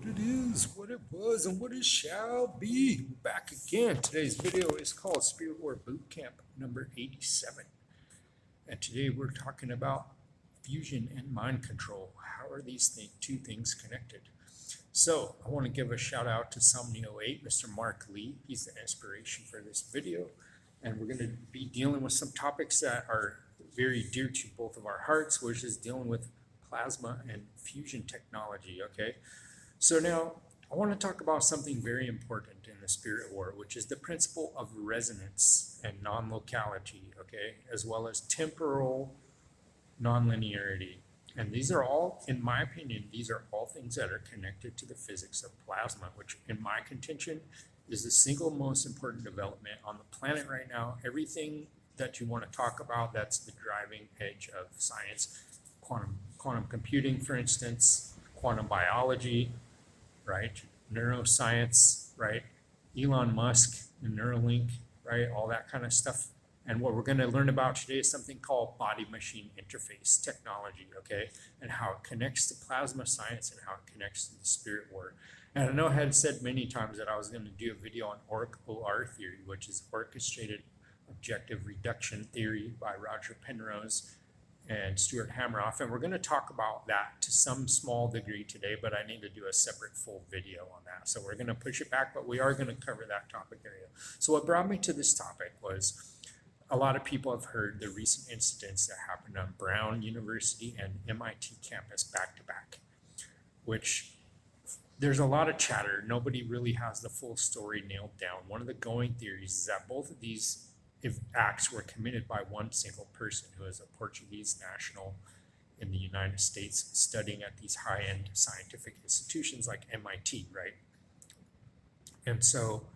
it is, what it was, and what it shall be. Back again. Today's video is called Spirit War Boot Camp number 87. And today we're talking about fusion and mind control. How are these two things connected? So I want to give a shout out to Somnio8, Mr. Mark Lee. He's the inspiration for this video. And we're going to be dealing with some topics that are very dear to both of our hearts, which is dealing with plasma and fusion technology, okay? So now I want to talk about something very important in the spirit war, which is the principle of resonance and non-locality, okay, as well as temporal non-linearity. And these are all, in my opinion, these are all things that are connected to the physics of plasma, which in my contention is the single most important development on the planet right now. Everything that you want to talk about, that's the driving edge of science. Quantum computing, for instance, quantum biology, right? Neuroscience, right? Elon Musk and Neuralink, right? All that kind of stuff. And what we're going to learn about today is something called body-machine interface technology, okay? And how it connects to plasma science and how it connects to the spirit world. And I know I had said many times that I was going to do a video on OR theory, which is orchestrated objective reduction theory by Roger Penrose and Stuart Hameroff, and we're going to talk about that to some small degree today, but I need to do a separate full video on that. So we're going to push it back, but we are going to cover that topic area. So what brought me to this topic was a lot of people have heard the recent incidents that happened on Brown University and MIT campus back to back, which there's a lot of chatter. Nobody really has the full story nailed down. One of the going theories is that both of these acts were committed by one single person who is a Portuguese national in the United States studying at these high-end scientific institutions like MIT, right? And so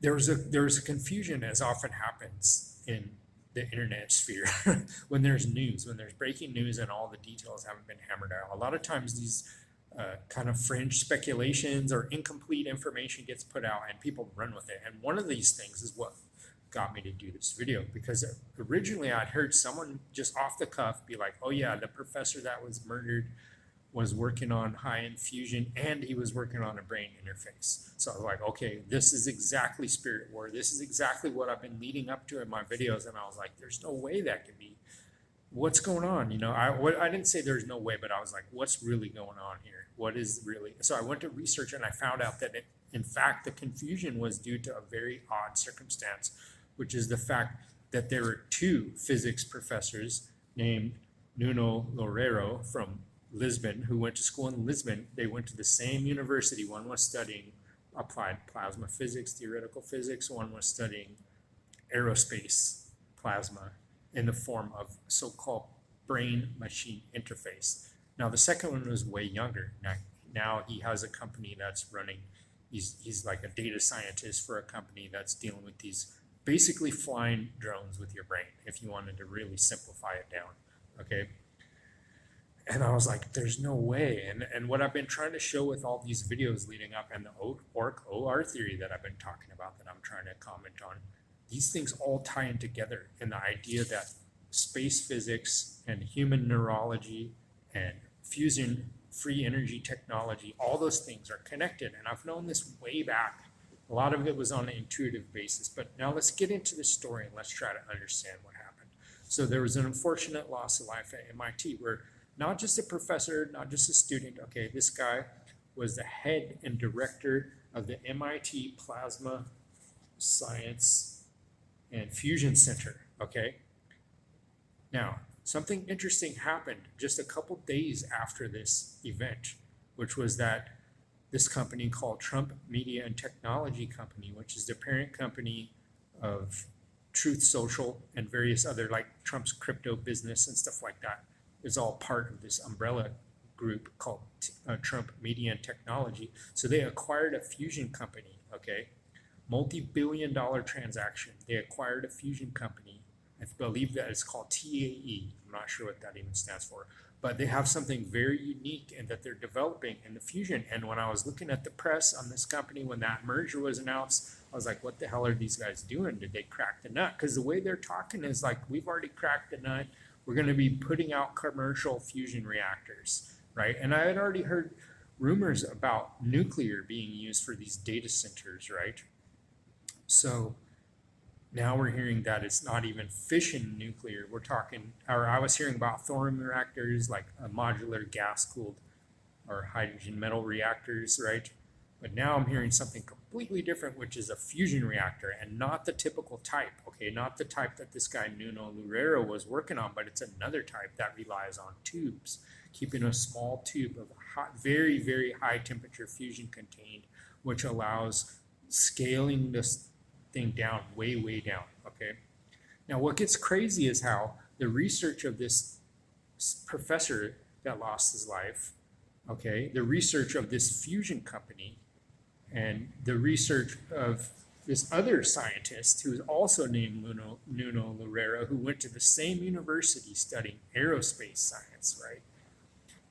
there was a confusion, as often happens in the internet sphere when there's news, when there's breaking news and all the details haven't been hammered out. A lot of times these kind of fringe speculations or incomplete information gets put out and people run with it. And one of these things is what got me to do this video, because originally I'd heard someone just off the cuff be like, oh yeah, the professor that was murdered was working on high-end fusion and he was working on a brain interface. So I was like, okay, this is exactly spirit war. This is exactly what I've been leading up to in my videos. And I was like, there's no way that could be. What's going on? You know, I didn't say there's no way, but I was like, what's really going on here? What is really? So I went to research and I found out that in fact, the confusion was due to a very odd circumstance, which is the fact that there were two physics professors named Nuno Loureiro from Lisbon who went to school in Lisbon. They went to the same university. One was studying applied plasma physics, theoretical physics. One was studying aerospace plasma in the form of so-called brain-machine interface. Now, the second one was way younger. Now he has a company that's running, he's like a data scientist for a company that's dealing with these basically flying drones with your brain, if you wanted to really simplify it down, okay? And I was like, there's no way. And what I've been trying to show with all these videos leading up and the OR theory that I've been talking about, that I'm trying to comment on, these things all tie in together in the idea that space physics and human neurology and fusion free energy technology, all those things are connected. And I've known this way back. A lot of it was on an intuitive basis, but now let's get into the story and let's try to understand what happened. So there was an unfortunate loss of life at MIT where not just a professor, not just a student, okay, this guy was the head and director of the MIT Plasma Science and Fusion Center, okay? Now, something interesting happened just a couple days after this event, which was that this company called Trump Media and Technology Company, which is the parent company of Truth Social and various other, like Trump's crypto business and stuff like that, is all part of this umbrella group called Trump Media and Technology. So they acquired a fusion company, okay? Multi-billion-dollar transaction. They acquired a fusion company. I believe that it's called TAE. I'm not sure what that even stands for. But they have something very unique and that they're developing in the fusion. And when I was looking at the press on this company, when that merger was announced, I was like, what the hell are these guys doing? Did they crack the nut? Because the way they're talking is like, we've already cracked the nut. We're going to be putting out commercial fusion reactors, right? And I had already heard rumors about nuclear being used for these data centers, right? So now we're hearing that it's not even fission nuclear. We're talking, or I was hearing about thorium reactors, like a modular gas cooled or hydrogen metal reactors, right? But now I'm hearing something completely different, which is a fusion reactor, and not the typical type, okay? Not the type that this guy Nuno Loureiro was working on, but it's another type that relies on tubes, keeping a small tube of hot, very, very high temperature fusion contained, which allows scaling this thing down, way, way down, okay? Now, what gets crazy is how the research of this professor that lost his life, okay, the research of this fusion company, and the research of this other scientist who is also named Nuno Loureiro, who went to the same university studying aerospace science, right?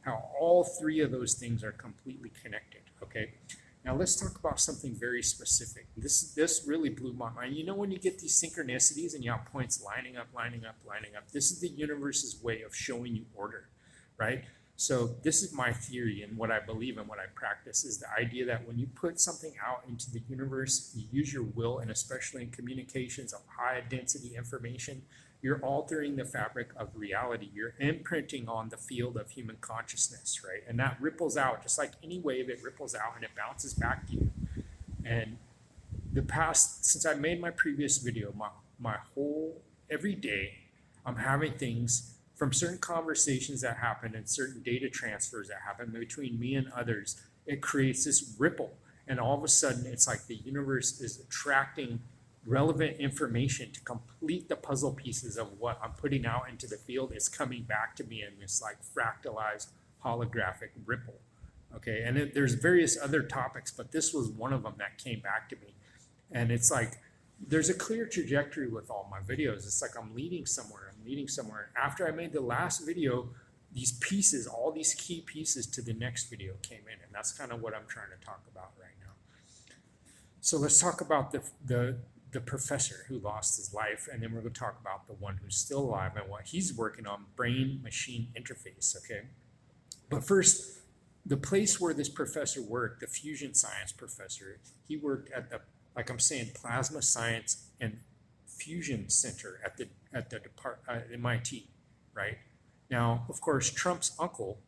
How all three of those things are completely connected, okay? Now let's talk about something very specific. This really blew my mind. You know when you get these synchronicities and you have points lining up, this is the universe's way of showing you order, right? So this is my theory, and what I believe and what I practice is the idea that when you put something out into the universe, you use your will, and especially in communications of high density information, you're altering the fabric of reality. You're imprinting on the field of human consciousness, right? And that ripples out, just like any wave, it ripples out and it bounces back to you. And the past, since I made my previous video, my whole, every day, I'm having things from certain conversations that happen and certain data transfers that happen between me and others. It creates this ripple, and all of a sudden it's like the universe is attracting relevant information to complete the puzzle pieces of what I'm putting out into the field. Is coming back to me in this like fractalized holographic ripple, okay? And there's various other topics, but this was one of them that came back to me. And it's like there's a clear trajectory with all my videos. It's like I'm leading somewhere. After I made the last video, these pieces, all these key pieces to the next video came in, and that's kind of what I'm trying to talk about right now. So let's talk about the professor who lost his life, and then we're going to talk about the one who's still alive and what he's working on, brain-machine interface, okay? But first, the place where this professor worked, the fusion science professor, he worked at the, like I'm saying, plasma science and fusion center at the MIT, right? Now, of course, Trump's uncle,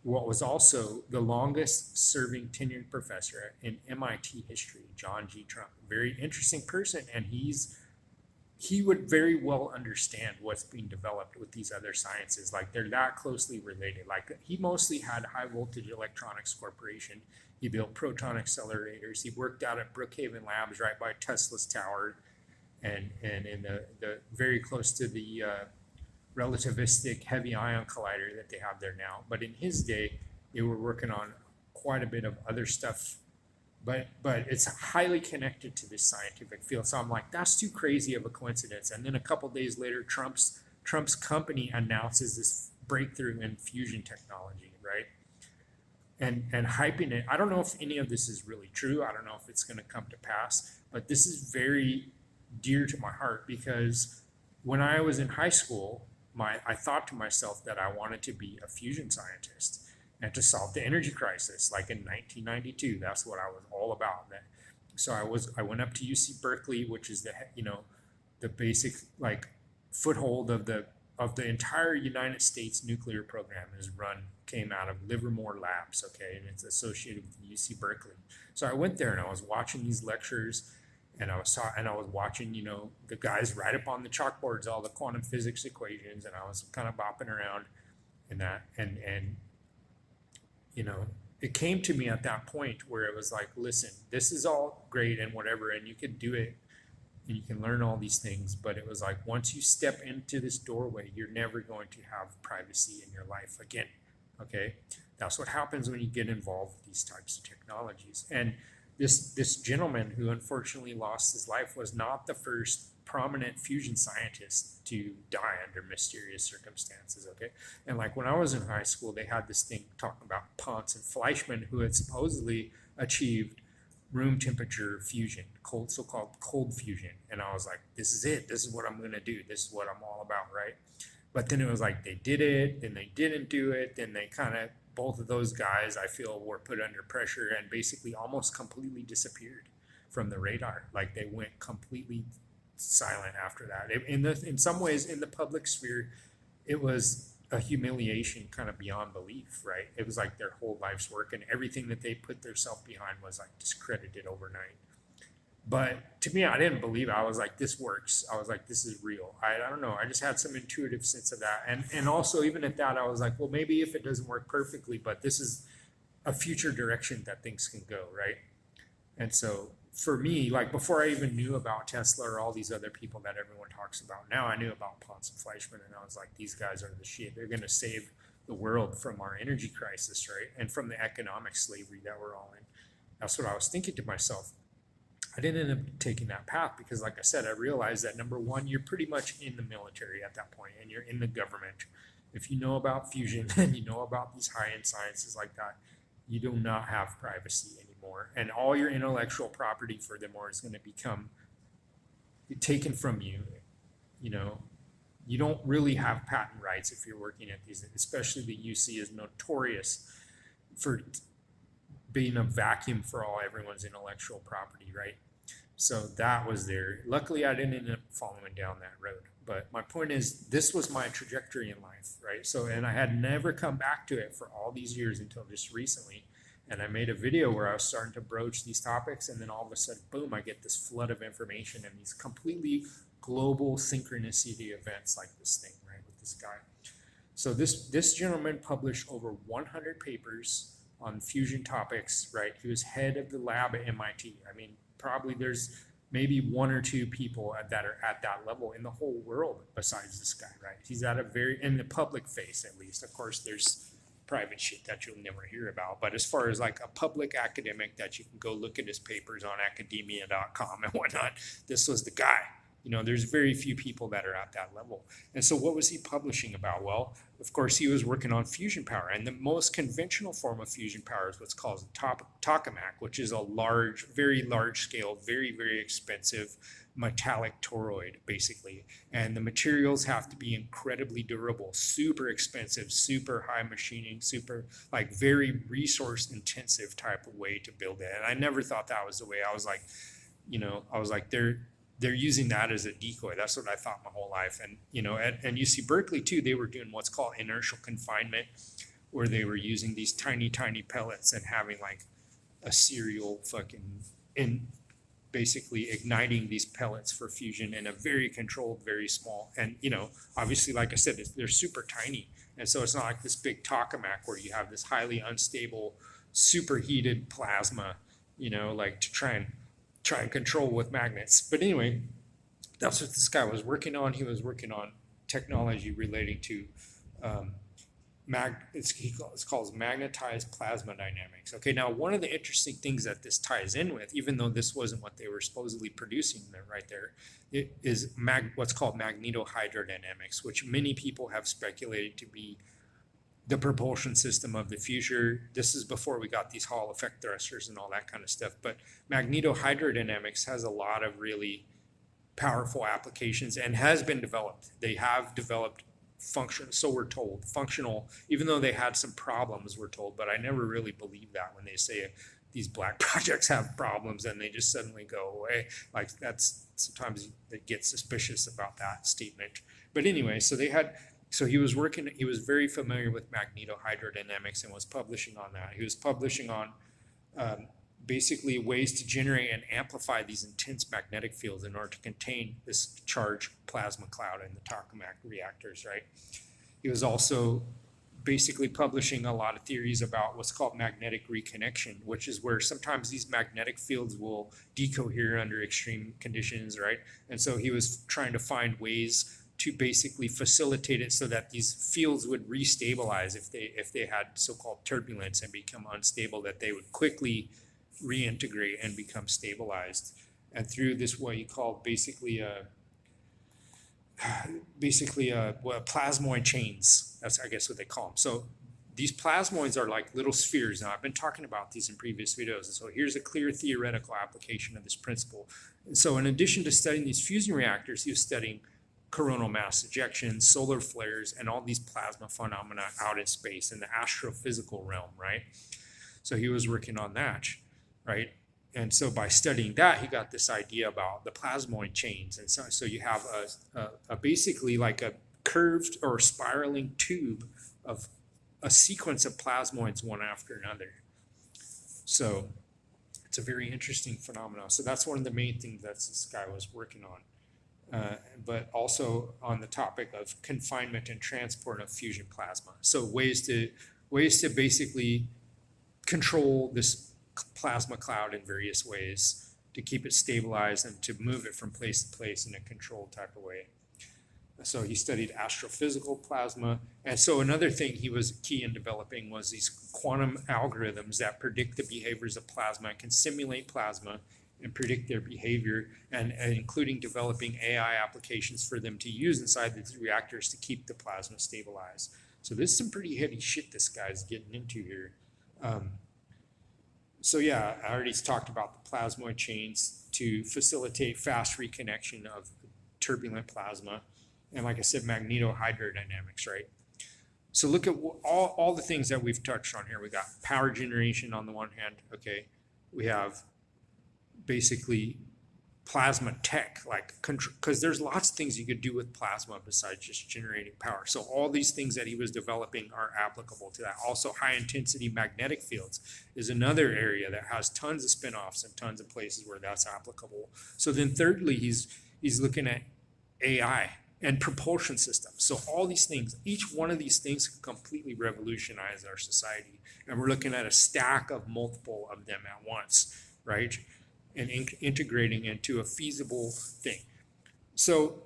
what was also the longest serving tenured professor in MIT history, John G. Trump, very interesting person, and he would very well understand what's being developed with these other sciences. Like they're that closely related. Like he mostly had High Voltage Electronics Corporation. He built proton accelerators. He worked out at Brookhaven Labs right by Tesla's tower, and in the very close to the relativistic heavy ion collider that they have there now. But in his day, they were working on quite a bit of other stuff, but it's highly connected to this scientific field. So I'm like, that's too crazy of a coincidence. And then a couple days later, Trump's company announces this breakthrough in fusion technology, right? And hyping it. I don't know if any of this is really true. I don't know if it's going to come to pass, but this is very dear to my heart, because when I was in high school, I thought to myself that I wanted to be a fusion scientist and to solve the energy crisis, like in 1992. That's what I was all about. So I went up to UC Berkeley, which is the basic like foothold of the entire United States nuclear program came out of Livermore Labs, okay, and it's associated with UC Berkeley. So I went there and I was watching these lectures. And I was watching, the guys write up on the chalkboards all the quantum physics equations, and I was kind of bopping around in that. And it came to me at that point where it was like, listen, this is all great and whatever, and you can do it, and you can learn all these things. But it was like, once you step into this doorway, you're never going to have privacy in your life again, okay? That's what happens when you get involved with these types of technologies. And this gentleman who unfortunately lost his life was not the first prominent fusion scientist to die under mysterious circumstances, okay? And like when I was in high school, they had this thing talking about Ponce and Fleischmann, who had supposedly achieved room temperature fusion, so-called cold fusion. And I was like, this is it. This is what I'm going to do. This is what I'm all about, right? But then it was like they did it, then they didn't do it, then they kind of both of those guys, I feel, were put under pressure and basically almost completely disappeared from the radar. Like they went completely silent after that. In some ways, in the public sphere, it was a humiliation kind of beyond belief, right? It was like their whole life's work and everything that they put themselves behind was like discredited overnight. But to me, I didn't believe it. I was like, this works. I was like, this is real. I don't know. I just had some intuitive sense of that. And also, even at that, I was like, well, maybe if it doesn't work perfectly, but this is a future direction that things can go, right? And so for me, like before I even knew about Tesla or all these other people that everyone talks about, now I knew about Ponce and Fleischmann, and I was like, these guys are the shit. They're going to save the world from our energy crisis, right? And from the economic slavery that we're all in. That's what I was thinking to myself. I didn't end up taking that path because, like I said, I realized that number one, you're pretty much in the military at that point and you're in the government. If you know about fusion and you know about these high-end sciences like that, you do not have privacy anymore. And all your intellectual property furthermore is going to become taken from you. You know, you don't really have patent rights if you're working at these, especially the UC is notorious for being a vacuum for everyone's intellectual property, right? So that was there. Luckily, I didn't end up following down that road. But my point is, this was my trajectory in life, right? So, and I had never come back to it for all these years until just recently. And I made a video where I was starting to broach these topics, and then all of a sudden, boom, I get this flood of information and these completely global synchronicity events like this thing, right, with this guy. So this gentleman published over 100 papers on fusion topics, right? He was head of the lab at MIT. I mean, probably there's maybe one or two people that are at that level in the whole world besides this guy, right? He's at a very, in the public face at least. Of course, there's private shit that you'll never hear about. But as far as like a public academic that you can go look at his papers on academia.com and whatnot, this was the guy. You know, there's very few people that are at that level. And so what was he publishing about? Well, of course, he was working on fusion power. And the most conventional form of fusion power is what's called tokamak, which is a large, very large scale, very, very expensive metallic toroid, basically. And the materials have to be incredibly durable, super expensive, super high machining, super, like very resource intensive type of way to build it. And I never thought that was the way. I was like, you know, they're using that as a decoy. That's what I thought my whole life. And, you know, at UC Berkeley too, they were doing what's called inertial confinement, where they were using these tiny, tiny pellets and having like a serial and basically igniting these pellets for fusion in a very controlled, very small. And, you know, obviously, like I said, they're super tiny. And so it's not like this big tokamak where you have this highly unstable, superheated plasma, you know, like to try and control with magnets. But anyway, that's what this guy was working on. He was working on technology relating to it's called magnetized plasma dynamics. Okay, now one of the interesting things that this ties in with, even though this wasn't what they were supposedly producing there, right there, it is what's called magnetohydrodynamics, which many people have speculated to be the propulsion system of the future. This is before we got these Hall effect thrusters and all that kind of stuff. But magnetohydrodynamics has a lot of really powerful applications and has been developed. They have developed so we're told, functional, even though they had some problems, we're told. But I never really believe that when they say these black projects have problems and they just suddenly go away. Like that's, sometimes they get suspicious about that statement. But anyway, so he was very familiar with magnetohydrodynamics and was publishing on that. He was publishing on basically ways to generate and amplify these intense magnetic fields in order to contain this charged plasma cloud in the tokamak reactors, right? He was also basically publishing a lot of theories about what's called magnetic reconnection, which is where sometimes these magnetic fields will decohere under extreme conditions, right? And so he was trying to find ways to basically facilitate it so that these fields would restabilize if they had so-called turbulence and become unstable, that they would quickly reintegrate and become stabilized. And through this, what you call basically plasmoid chains. That's, I guess, what they call them. So these plasmoids are like little spheres. Now, I've been talking about these in previous videos. And so here's a clear theoretical application of this principle. And so in addition to studying these fusion reactors, he was studying coronal mass ejections, solar flares, and all these plasma phenomena out in space in the astrophysical realm, right? So he was working on that, right? And so by studying that, he got this idea about the plasmoid chains. And so you have a basically like a curved or spiraling tube of a sequence of plasmoids one after another. So it's a very interesting phenomenon. So that's one of the main things that this guy was working on. But also on the topic of confinement and transport of fusion plasma. So ways to basically control this plasma cloud in various ways to keep it stabilized and to move it from place to place in a controlled type of way. So he studied astrophysical plasma. And so another thing he was key in developing was these quantum algorithms that predict the behaviors of plasma, can simulate plasma and predict their behavior, and including developing AI applications for them to use inside the reactors to keep the plasma stabilized. So this is some pretty heavy shit this guy's getting into here. So yeah, I already talked about the plasmoid chains to facilitate fast reconnection of turbulent plasma. And like I said, magnetohydrodynamics, right? So look at all the things that we've touched on here. We got power generation on the one hand, okay? We have basically plasma tech, like, because there's lots of things you could do with plasma besides just generating power. So all these things that he was developing are applicable to that. Also, high intensity magnetic fields is another area that has tons of spin-offs and tons of places where that's applicable. So then thirdly, he's looking at AI and propulsion systems. So all these things, each one of these things can completely revolutionize our society. And we're looking at a stack of multiple of them at once, right? And integrating into a feasible thing. So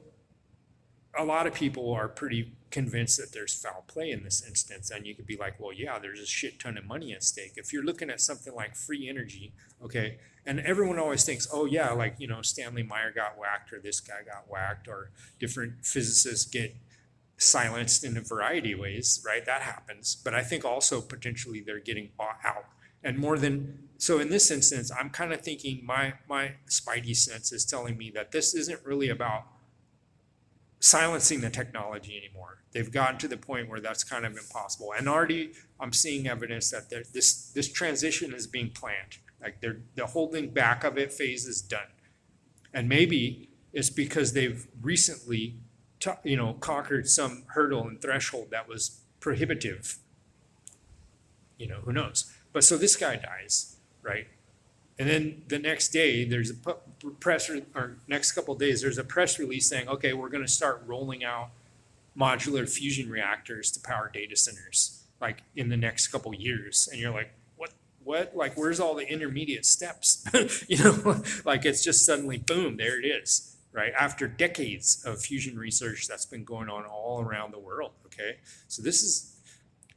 a lot of people are pretty convinced that there's foul play in this instance. And you could be like, well, yeah, there's a shit ton of money at stake. If you're looking at something like free energy, okay, and everyone always thinks, oh yeah, like, you know, Stanley Meyer got whacked or this guy got whacked or different physicists get silenced in a variety of ways, right? That happens. But I think also potentially they're getting bought out. And more than, so in this instance, I'm kind of thinking my spidey sense is telling me that this isn't really about silencing the technology anymore. They've gotten to the point where that's kind of impossible. And already I'm seeing evidence that this transition is being planned. Like the holding back of it phase is done. And maybe it's because they've recently conquered some hurdle and threshold that was prohibitive. You know, who knows? But so this guy dies, right? And then the next day, there's a next couple of days, there's a press release saying, okay, we're going to start rolling out modular fusion reactors to power data centers, like in the next couple of years. And you're like, what? Like, where's all the intermediate steps? Like it's just suddenly, boom, there it is, right? After decades of fusion research that's been going on all around the world, okay? So this is,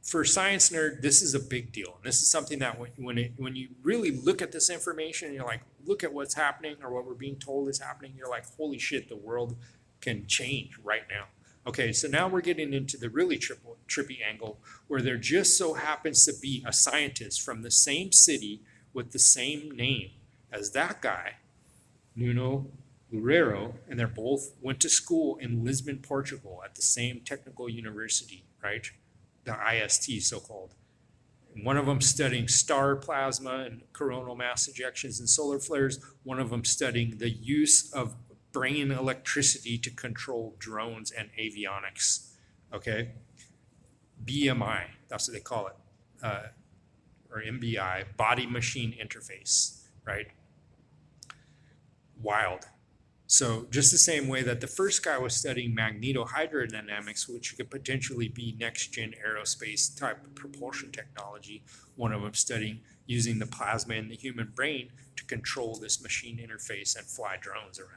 for a science nerd, this is a big deal. And this is something that when you really look at this information, you're like, look at what's happening or what we're being told is happening. You're like, holy shit, the world can change right now. Okay, so now we're getting into the really trippy angle where there just so happens to be a scientist from the same city with the same name as that guy, Nuno Loureiro, and they're both went to school in Lisbon, Portugal at the same technical university, right? The IST, so-called. And one of them studying star plasma and coronal mass ejections and solar flares. One of them studying the use of brain electricity to control drones and avionics, okay? BMI, that's what they call it, or MBI, body-machine interface, right? Wild. So just the same way that the first guy was studying magnetohydrodynamics, which could potentially be next-gen aerospace type of propulsion technology, one of them studying using the plasma in the human brain to control this machine interface and fly drones around.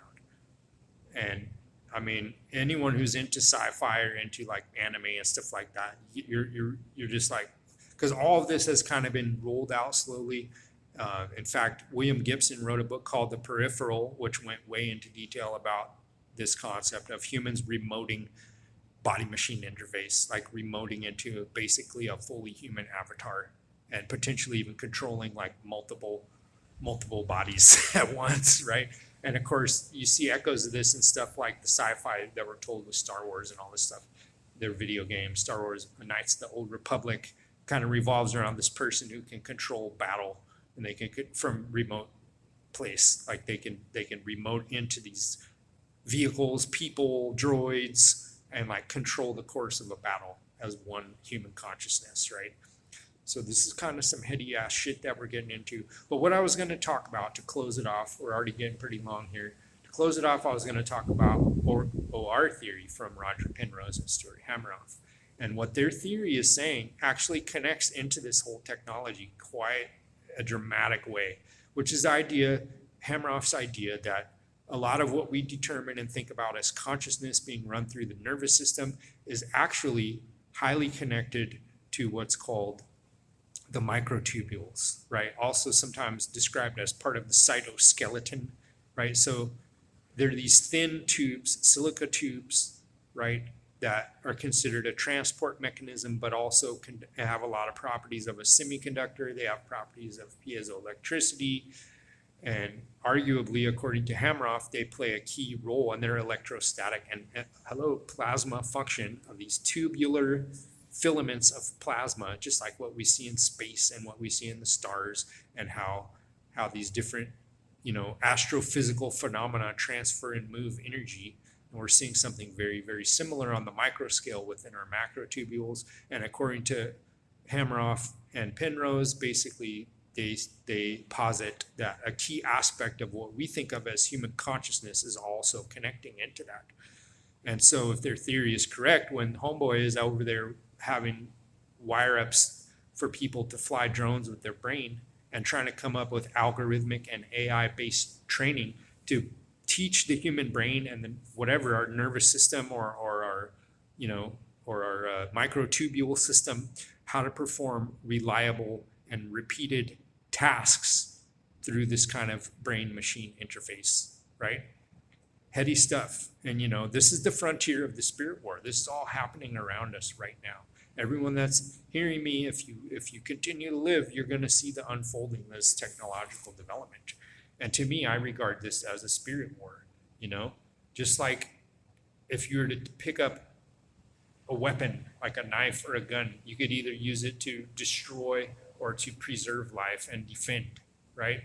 And I mean, anyone who's into sci-fi or into like anime and stuff like that, you're just like, because all of this has kind of been rolled out slowly. In fact, William Gibson wrote a book called The Peripheral, which went way into detail about this concept of humans remoting body-machine interface, like remoting into basically a fully human avatar and potentially even controlling like multiple bodies at once, right? And of course, you see echoes of this in stuff like the sci-fi that were told with Star Wars and all this stuff. Their video games, Star Wars, Knights of the Old Republic, kind of revolves around this person who can control battle, and they can from remote place, like they can remote into these vehicles, people, droids, and like control the course of a battle as one human consciousness, right? So this is kind of some heady ass shit that we're getting into. But what I was going to talk about to close it off, we're already getting pretty long here. To close it off, I was going to talk about OR theory from Roger Penrose and Stuart Hameroff. And what their theory is saying actually connects into this whole technology quite a dramatic way, which is Hameroff's idea that a lot of what we determine and think about as consciousness being run through the nervous system is actually highly connected to what's called the microtubules, right? Also sometimes described as part of the cytoskeleton, right? So there are these thin tubes, silica tubes, right, that are considered a transport mechanism, but also can have a lot of properties of a semiconductor. They have properties of piezoelectricity, and arguably, according to Hameroff, they play a key role in their electrostatic and plasma function of these tubular filaments of plasma, just like what we see in space and what we see in the stars, and how these different, astrophysical phenomena transfer and move energy. And we're seeing something very, very similar on the micro scale within our macrotubules. And according to Hameroff and Penrose, basically they posit that a key aspect of what we think of as human consciousness is also connecting into that. And so if their theory is correct, when Homeboy is over there having wire-ups for people to fly drones with their brain and trying to come up with algorithmic and AI-based training to teach the human brain and then whatever our nervous system or our microtubule system, how to perform reliable and repeated tasks through this kind of brain-machine interface, right? Heady stuff. And this is the frontier of the spirit war. This is all happening around us right now. Everyone that's hearing me, if you continue to live, you're going to see the unfolding of this technological development. And to me, I regard this as a spirit war, just like if you were to pick up a weapon like a knife or a gun, you could either use it to destroy or to preserve life and defend, right?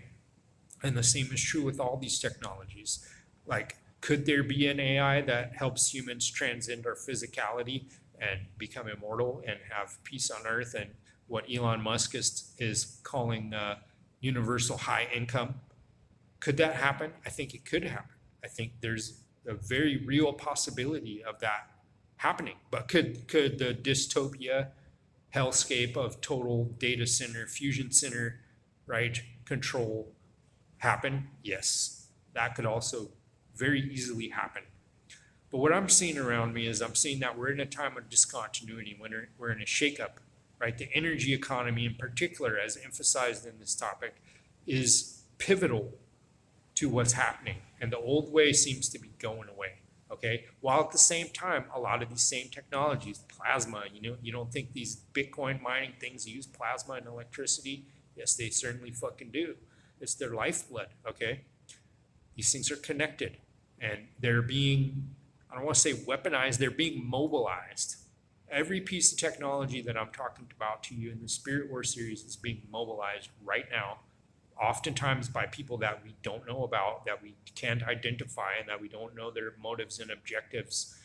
And the same is true with all these technologies. Like, could there be an AI that helps humans transcend our physicality and become immortal and have peace on earth and what Elon Musk is calling universal high income? Could that happen? I think it could happen. I think there's a very real possibility of that happening. But could the dystopia hellscape of total data center, fusion center, right, control happen? Yes, that could also very easily happen. But what I'm seeing around me is I'm seeing that we're in a time of discontinuity, when we're in a shakeup, right? The energy economy in particular, as emphasized in this topic, is pivotal to what's happening. And the old way seems to be going away, okay? While at the same time, a lot of these same technologies, plasma, you don't think these Bitcoin mining things use plasma and electricity? Yes, they certainly fucking do. It's their lifeblood, okay? These things are connected, and they're being, I don't want to say weaponized, they're being mobilized. Every piece of technology that I'm talking about to you in the Spirit War series is being mobilized right now, oftentimes by people that we don't know about, that we can't identify, and that we don't know their motives and objectives,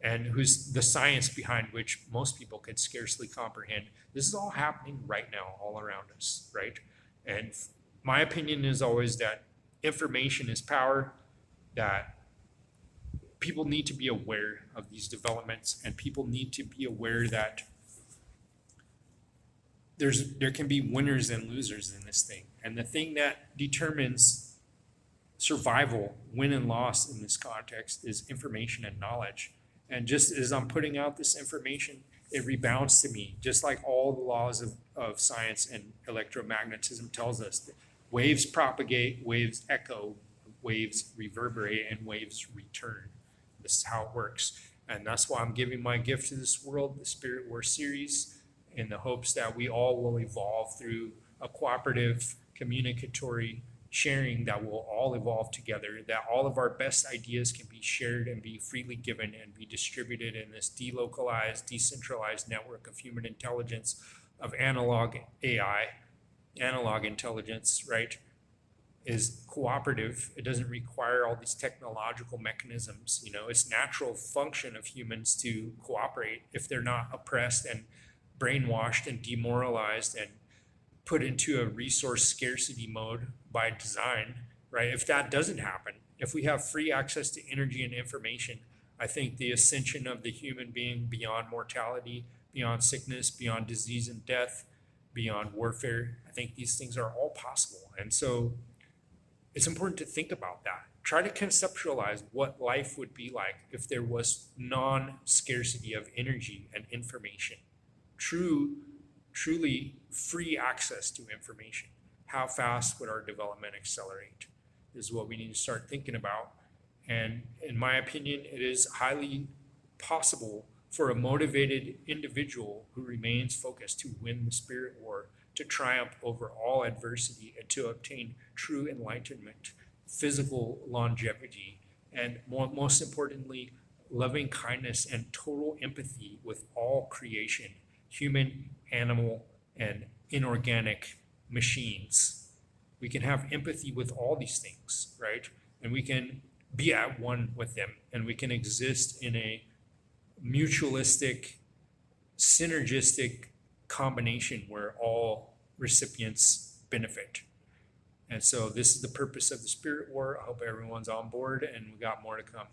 and who's the science behind which most people can scarcely comprehend. This is all happening right now, all around us, right? And my opinion is always that information is power, that people need to be aware of these developments, and people need to be aware that there can be winners and losers in this thing. And the thing that determines survival, win and loss in this context, is information and knowledge. And just as I'm putting out this information, it rebounds to me, just like all the laws of science and electromagnetism tells us. That waves propagate, waves echo, waves reverberate, and waves return. This is how it works. And that's why I'm giving my gift to this world, the Spirit War series, in the hopes that we all will evolve through a cooperative, communicatory, sharing that we'll all evolve together, that all of our best ideas can be shared and be freely given and be distributed in this delocalized, decentralized network of human intelligence, of analog AI, analog intelligence, right, is cooperative. It doesn't require all these technological mechanisms. It's natural function of humans to cooperate if they're not oppressed and brainwashed and demoralized and put into a resource scarcity mode by design, right? If that doesn't happen, if we have free access to energy and information, I think the ascension of the human being beyond mortality, beyond sickness, beyond disease and death, beyond warfare, I think these things are all possible. And so it's important to think about that. Try to conceptualize what life would be like if there was non-scarcity of energy and information. Truly free access to information. How fast would our development accelerate is what we need to start thinking about. And in my opinion, it is highly possible for a motivated individual who remains focused to win the spirit war, to triumph over all adversity, and to obtain true enlightenment, physical longevity, and most importantly, loving kindness and total empathy with all creation, human, animal, and inorganic machines. We can have empathy with all these things, right? And we can be at one with them, and we can exist in a mutualistic, synergistic combination where all recipients benefit. And so this is the purpose of the Spirit War. I hope everyone's on board, and we got more to come.